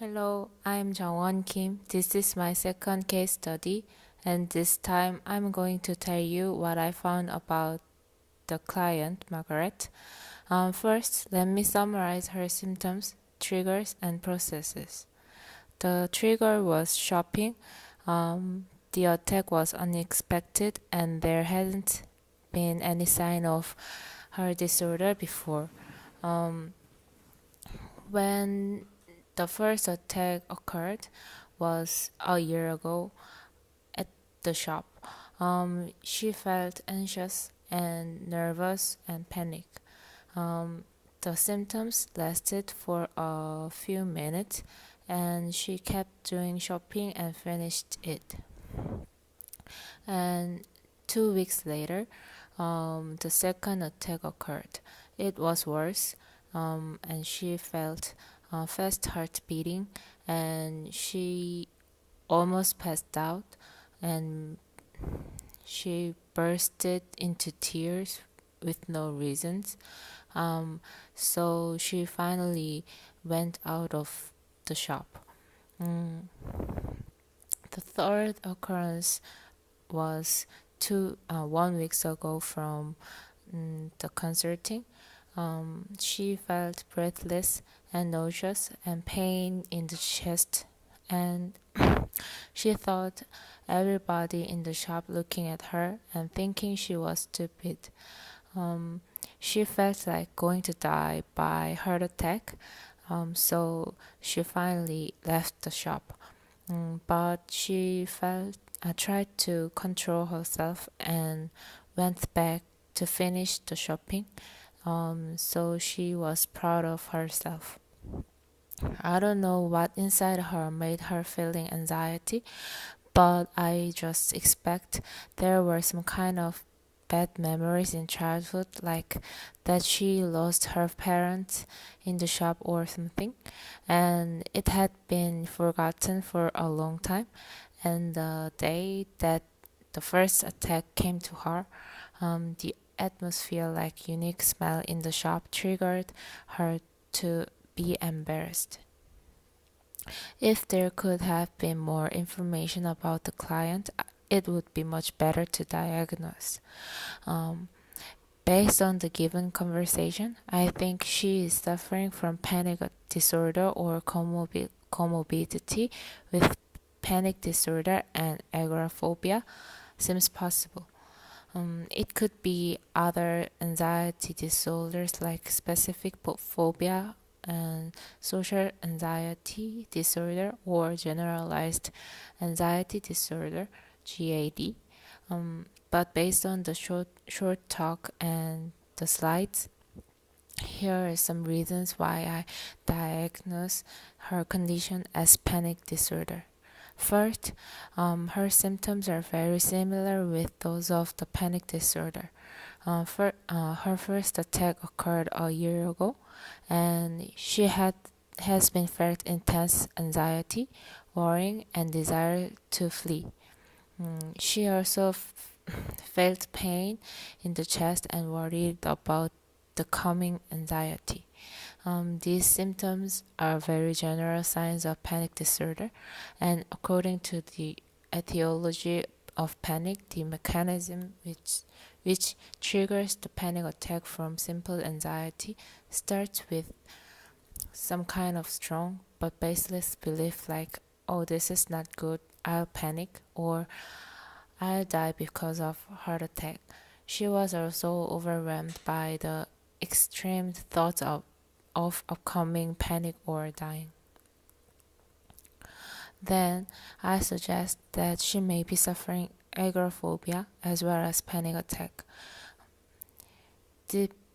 Hello, I'm Jungwon Kim. This is my second case study, and this time I'm going to tell you what I found about the client, Margaret. First, let me summarize her symptoms, triggers, and processes. The trigger was shopping. The attack was unexpected, and there hadn't been any sign of her disorder before. When the first attack occurred was a year ago at the shop. She felt anxious and nervous and panic. The symptoms lasted for a few minutes and she kept doing shopping and finished it. And 2 weeks later, the second attack occurred. It was worse, and she felt fast heart beating, and she almost passed out, and she bursted into tears with no reasons. So she finally went out of the shop. Mm. The third occurrence was 1 week ago from the consulting. She felt breathless and nauseous and pain in the chest, and she thought everybody in the shop looking at her and thinking she was stupid. She felt like going to die by heart attack, so she finally left the shop. But she tried to control herself and went back to finish the shopping. So she was proud of herself. I don't know what inside her made her feeling anxiety, but I just expect there were some kind of bad memories in childhood, like that she lost her parents in the shop or something, and it had been forgotten for a long time. And the day that the first attack came to her, the atmosphere, like unique smell in the shop, triggered her to be embarrassed. If there could have been more information about the client, it would be much better to diagnose. Um, Based on the given conversation, I think she is suffering from panic disorder or comorbidity with panic disorder and agoraphobia seems possible. It could be other anxiety disorders like specific phobia and social anxiety disorder or generalized anxiety disorder GAD. But based on the short talk and the slides, here are some reasons why I diagnose her condition as panic disorder. First, her symptoms are very similar with those of the panic disorder. Her first attack occurred a year ago, and she has been felt intense anxiety, worrying, and desire to flee. She also felt pain in the chest and worried about the coming anxiety. These symptoms are very general signs of panic disorder, and according to the etiology of panic, the mechanism which triggers the panic attack from simple anxiety starts with some kind of strong but baseless belief like, oh, this is not good, I'll panic, or I'll die because of heart attack. She was also overwhelmed by the extreme thoughts of upcoming panic or dying. Then I suggest that she may be suffering agoraphobia as well as panic attack.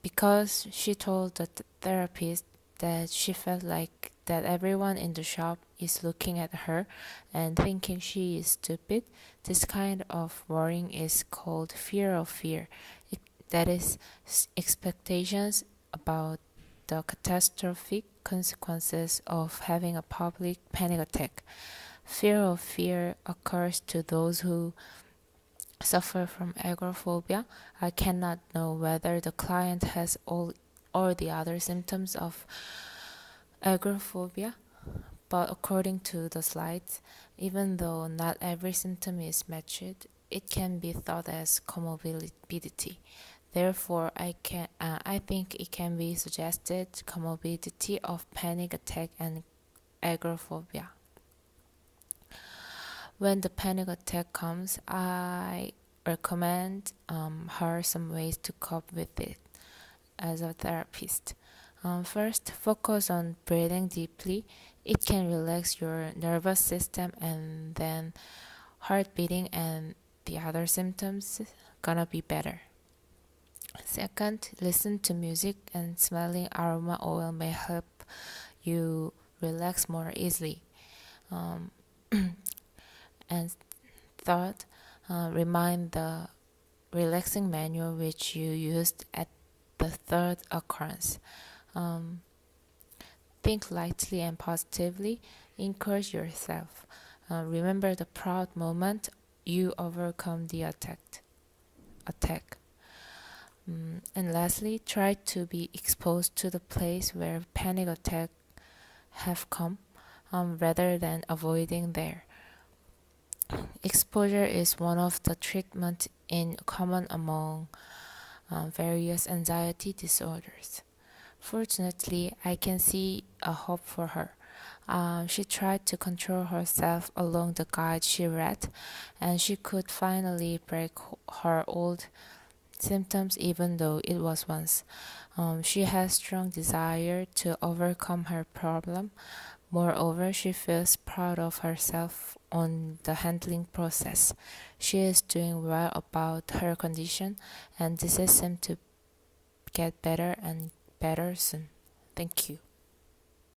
Because she told the therapist that she felt like that everyone in the shop is looking at her and thinking she is stupid, this kind of worrying is called fear of fear. That is expectations about the catastrophic consequences of having a public panic attack. Fear of fear occurs to those who suffer from agoraphobia. I cannot know whether the client has all or the other symptoms of agoraphobia, But according to the slides, even though not every symptom is matched, it can be thought as comorbidity. Therefore, I think it can be suggested comorbidity of panic attack and agoraphobia. When the panic attack comes, I recommend her some ways to cope with it as a therapist. First, focus on breathing deeply. It can relax your nervous system, and then heart beating and the other symptoms gonna be better. Second, listen to music, and smelling aroma oil may help you relax more easily. Um, and third, remind the relaxing manual which you used at the third occurrence. Um, think lightly and positively. Encourage yourself. Remember the proud moment you overcome the attack. And lastly, try to be exposed to the place where panic attack have come, rather than avoiding there. Exposure is one of the treatments in common among various anxiety disorders. Fortunately, I can see a hope for her. She tried to control herself along the guide she read, and she could finally break her old symptoms even though it was once. She has strong desire to overcome her problem. Moreover, she feels proud of herself on the handling process. She is doing well about her condition, and this seems to get better and better soon. Thank you.